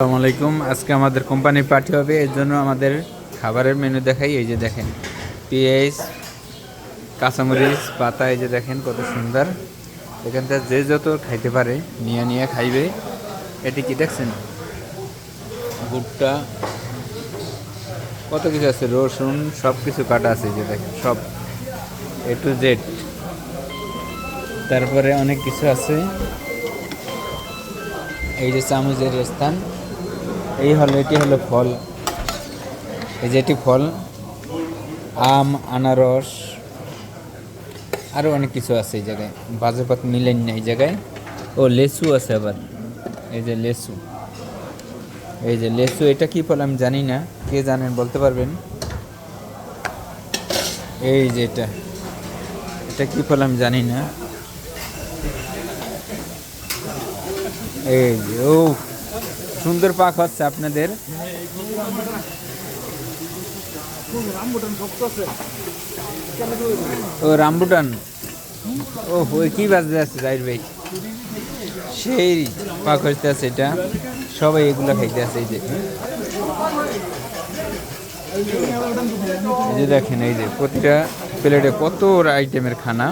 আসসালামু আলাইকুম। আজকে আমাদের কোম্পানি পার্টি হবে, এর জন্য আমাদের খাবারের মেনু দেখাই। এই যে দেখেন, পেঁয়াজ, কাঁচামরিচ, পাতা, এই যে দেখেন কত সুন্দর। এখানটা যে যত খাইতে পারে নিয়ে নিয়ে খাইবে। এটি কি দেখছেন, ভুট্টা, কত কিছু আছে, রসুন, সব কিছু কাটা আছে। এই যে দেখেন, সব A to Z। তারপরে অনেক কিছু আছে। এই যে চামচের স্থান, এটি হলো ফল। এই যে এটি ফল, আম, আনারস, আরও অনেক কিছু আছে এই জায়গায়। বাজেপাত মিলেন না এই জায়গায়। ও লেসু আছে আবার, এই যে লেসু। এই যে লেসু, এটা কি ফল আমি জানি না, কে জানেন বলতে পারবেন? এই যে এটা, এটা কি ফল আমি জানি না। এই যে, ও সুন্দর পাক হচ্ছে আপনাদের। ও রামবুটান, ও ওই কি বাজতে আছে জাহির ভাই, সেই পাক হইতে আছে। এটা সবাই এগুলো খাইতে আছে। এই যে দেখেন, এই যে প্রতিটা প্লেটে কত আইটেমের খানা।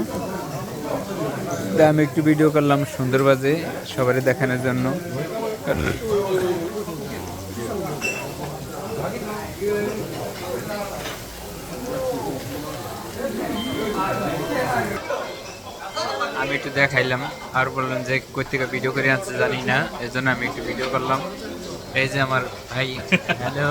তা আমি একটু ভিডিও করলাম সুন্দরবাজে সবারই দেখানোর জন্য। আমি একটু দেখাইলাম, আর বললাম যে কই থেকে ভিডিও করে আনছে জানি না, এই জন্য আমি একটু ভিডিও করলাম। এই যে আমার ভাই, হ্যালো।